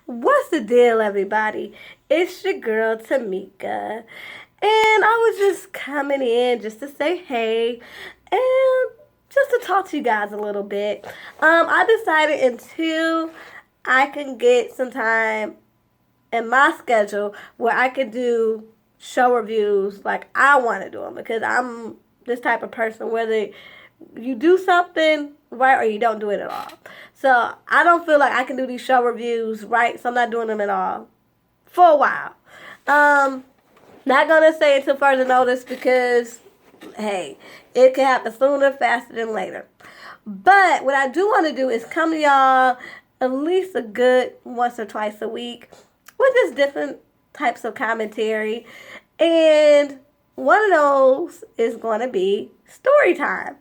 What's the deal, everybody? It's your girl Tamika, and I was just coming in just to say hey and just to talk to you guys a little bit. I decided until I can get some time in my schedule where I could do show reviews like I want to do them because I'm this type of person whether you do something right or you don't do it at all. So I don't feel like I can do these show reviews right, so I'm not doing them at all for a while. Um, Not gonna say until further notice because hey, it can happen sooner, faster than later. But what I do want to do is come to y'all at least a good once or twice a week with just different types of commentary. And one of those is going to be story time.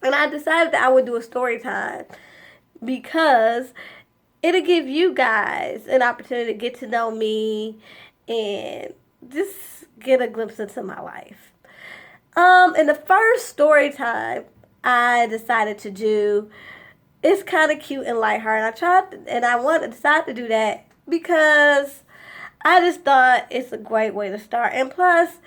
And I decided that I would do a story time because it'll give you guys an opportunity to get to know me and just get a glimpse into my life. In the first story time I decided to do, it's kind of cute and lighthearted. I wanted to decide to do that because I just thought it's a great way to start. And plus,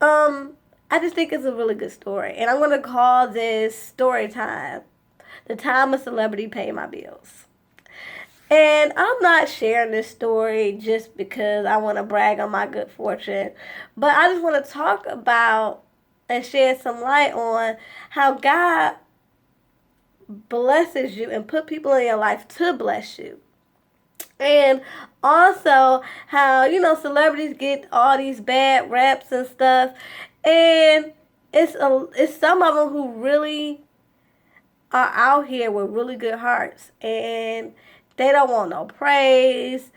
I just think it's a really good story. And I'm going to call this story time, the time a celebrity paid my bills. And I'm not sharing this story just because I want to brag on my good fortune, but I just want to talk about and shed some light on how God blesses you and put people in your life to bless you. And also how, celebrities get all these bad raps and stuff. And it's some of them who really are out here with really good hearts. And they don't want no praise.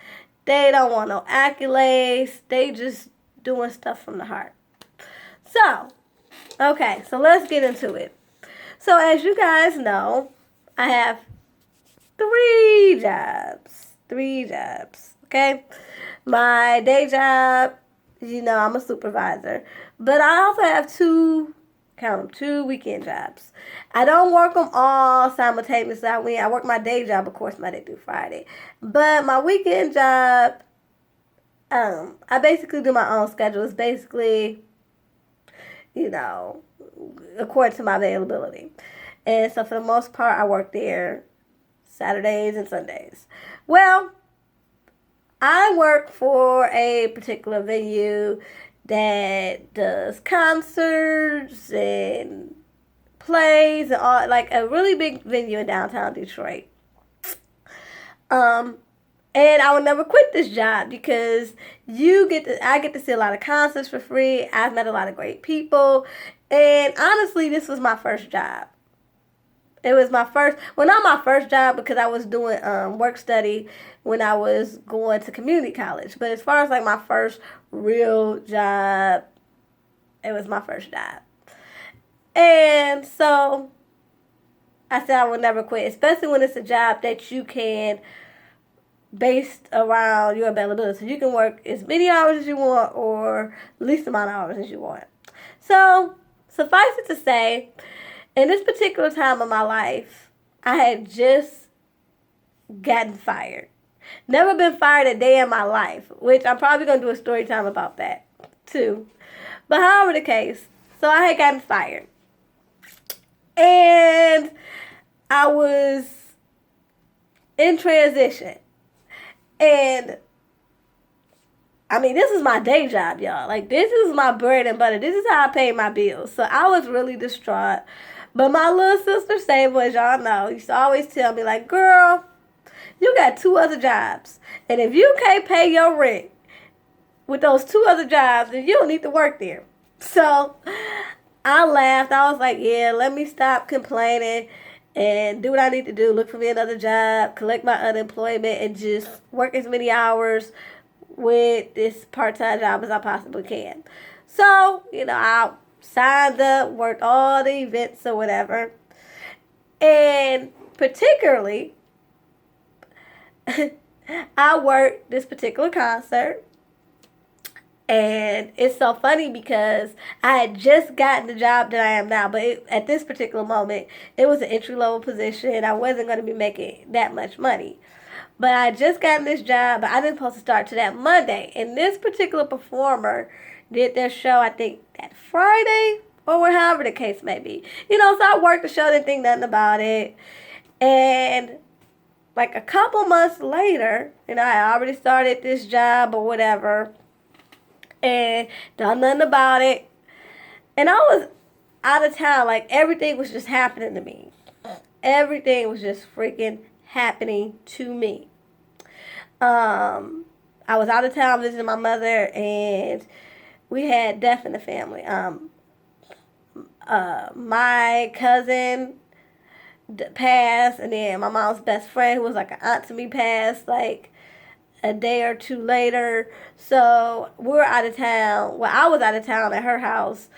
They don't want no accolades. They just doing stuff from the heart. So, okay, so let's get into it. So as you guys know, I have three jobs. Okay? My day job, I'm a supervisor. But I also have two weekend jobs. I don't work them all simultaneously. I work my day job, of course, Monday through Friday. But my weekend job, I basically do my own schedule. It's basically, according to my availability. And so for the most part, I work there Saturdays and Sundays. Well, I work for a particular venue that does concerts and plays and all, like a really big venue in downtown Detroit. Um, and I would never quit this job because I get to see a lot of concerts for free. I've met a lot of great people, and honestly, this was my first job. It was my first, well, not my first job because I was doing work study when I was going to community college. But as far as like my first real job, it was my first job. And so I said I would never quit, especially when it's a job that you can based around your availability. So you can work as many hours as you want or least amount of hours as you want. So suffice it to say, in this particular time of my life, I had just gotten fired. Never been fired a day in my life, which I'm probably going to do a story time about that too. But however the case, so I had gotten fired. And I was in transition. And I mean, this is my day job, y'all. Like, this is my bread and butter. This is how I pay my bills. So I was really distraught. But my little sister Sable, as y'all know, used to always tell me, like, girl, you got two other jobs. And if you can't pay your rent with those two other jobs, then you don't need to work there. So I laughed. I was like, yeah, let me stop complaining and do what I need to do. Look for me another job, collect my unemployment, and just work as many hours with this part-time job as I possibly can. So, I signed up, worked all the events or whatever. And particularly, I worked this particular concert. And it's so funny because I had just gotten the job that I am now. But at this particular moment, it was an entry-level position. I wasn't going to be making that much money. But I just got this job, but I didn't supposed to start to that Monday. And this particular performer did their show, I think, that Friday or however the case may be. You know, so I worked the show, didn't think nothing about it. And like a couple months later, you know, I already started this job or whatever and done nothing about it. And I was out of town. Like everything was just happening to me. Everything was just freaking happening to me. I was out of town visiting my mother, and we had death in the family. My cousin passed, and then my mom's best friend, who was like an aunt to me, passed like a day or two later. So we were out of town. Well, I was out of town at her house,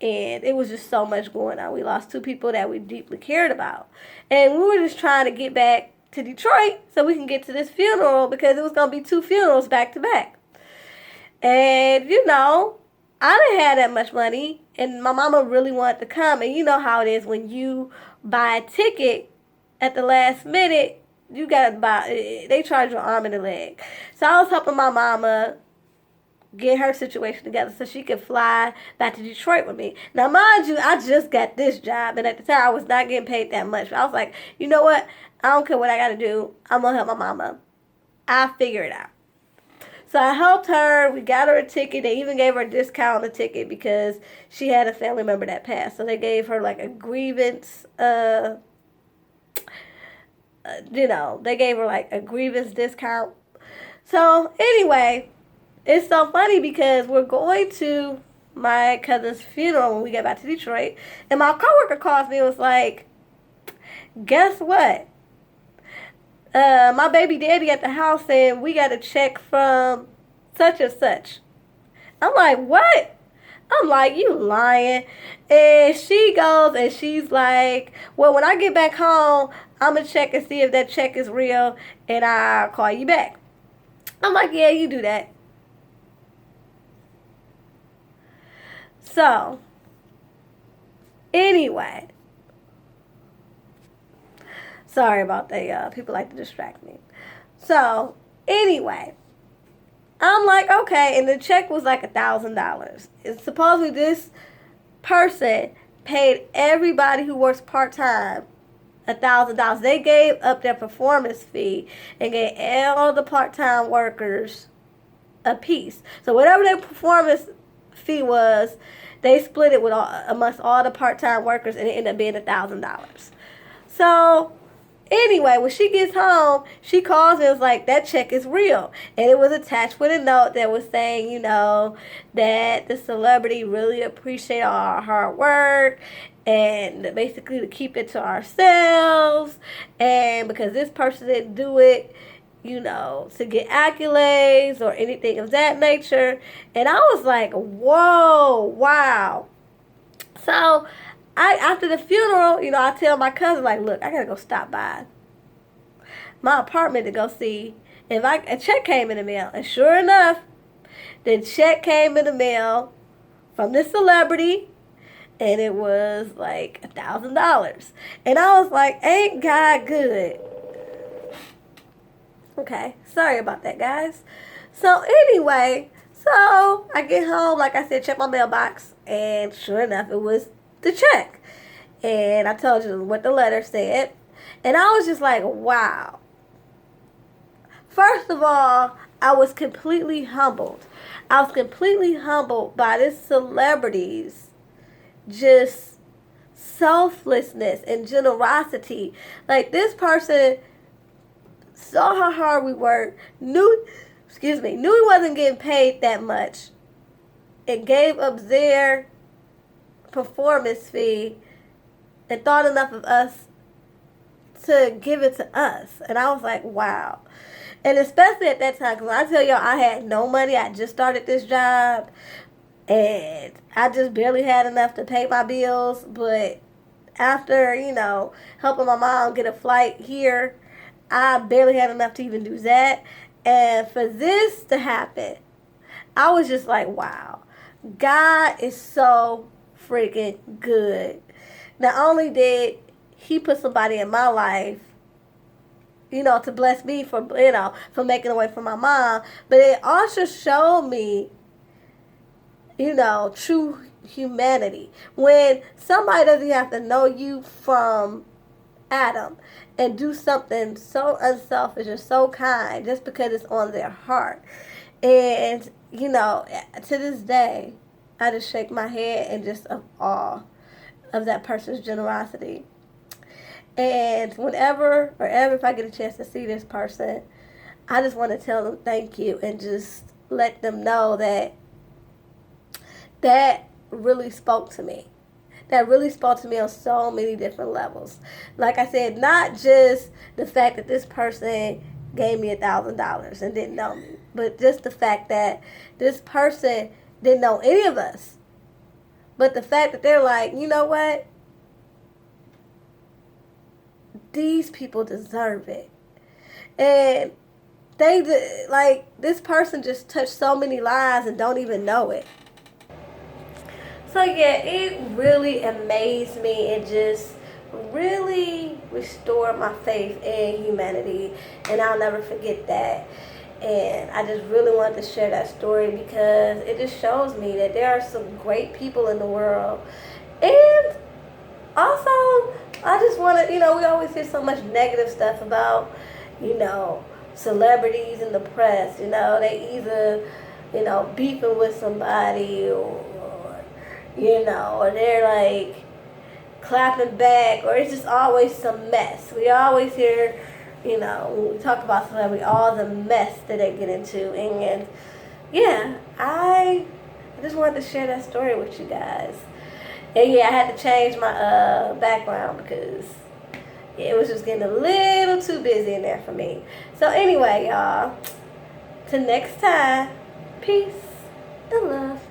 and it was just so much going on. We lost two people that we deeply cared about, and we were just trying to get back to Detroit so we can get to this funeral because it was going to be two funerals back to back. And, you know, I didn't have that much money, and my mama really wanted to come. And you know how it is when you buy a ticket at the last minute, you got to buy, they charge your arm and a leg. So I was helping my mama get her situation together so she could fly back to Detroit with me. Now, mind you, I just got this job, and at the time I was not getting paid that much. But I was like, you know what? I don't care what I got to do. I'm going to help my mama. I'll figure it out. So I helped her. We got her a ticket. They even gave her a discount on the ticket because she had a family member that passed. So they gave her like a grievance, they gave her like a grievance discount. So anyway, it's so funny because we're going to my cousin's funeral when we get back to Detroit. And my coworker calls me and was like, guess what? My baby daddy at the house said we got a check from such and such. I'm like, what? I'm like, you lying. And she goes and she's like, well, when I get back home, I'm going to check and see if that check is real and I'll call you back. I'm like, yeah, you do that. So, anyway. Sorry about that, y'all. People like to distract me. So, anyway, I'm like, okay, and the check was like $1,000. And supposedly this person paid everybody who works part-time $1,000. They gave up their performance fee and gave all the part-time workers a piece. So whatever their performance fee was, they split it with amongst all the part-time workers, and it ended up being $1,000. So anyway, when she gets home, she calls me and was like, that check is real. And it was attached with a note that was saying, you know, that the celebrity really appreciate all our hard work and basically to keep it to ourselves. And because this person didn't do it, you know, to get accolades or anything of that nature. And I was like, whoa, wow. So after the funeral, you know, I tell my cousin, like, look, I got to go stop by my apartment to go see if a check came in the mail. And sure enough, the check came in the mail from this celebrity, and it was like $1,000. And I was like, ain't God good? Okay, sorry about that, guys. So anyway, so I get home, like I said, check my mailbox, and sure enough, it was the check. And I told you what the letter said. And I was just like, wow. First of all, I was completely humbled. I was completely humbled by this celebrity's just selflessness and generosity. Like, this person saw how hard we worked, knew he wasn't getting paid that much, and gave up their performance fee and thought enough of us to give it to us. And I was like, wow. And especially at that time, because I tell y'all, I had no money. I just started this job, and I just barely had enough to pay my bills. But after, you know, helping my mom get a flight here, I barely had enough to even do that. And for this to happen, I was just like, wow. God is so freaking good. Not only did he put somebody in my life to bless me for, for making a way for my mom. But it also showed me, true humanity. When somebody doesn't have to know you from Adam and do something so unselfish and so kind just because it's on their heart. And, to this day, I just shake my head and just of awe of that person's generosity. And whenever or ever if I get a chance to see this person, I just want to tell them thank you and just let them know that really spoke to me. That really spoke to me on so many different levels. Like I said, not just the fact that this person gave me $1,000 and didn't know me, but just the fact that this person didn't know any of us. But the fact that they're like, you know what? These people deserve it. And this person just touched so many lives and don't even know it. So yeah, it really amazed me and just really restored my faith in humanity, and I'll never forget that. And I just really wanted to share that story because it just shows me that there are some great people in the world. And also, I just want to, we always hear so much negative stuff about, celebrities in the press. They either, beefing with somebody or they're like clapping back, or it's just always some mess. We always hear, when we talk about celebrity, all the mess that they get into. And yeah, I just wanted to share that story with you guys. And yeah, I had to change my background because it was just getting a little too busy in there for me. So anyway, y'all, till next time, peace and love.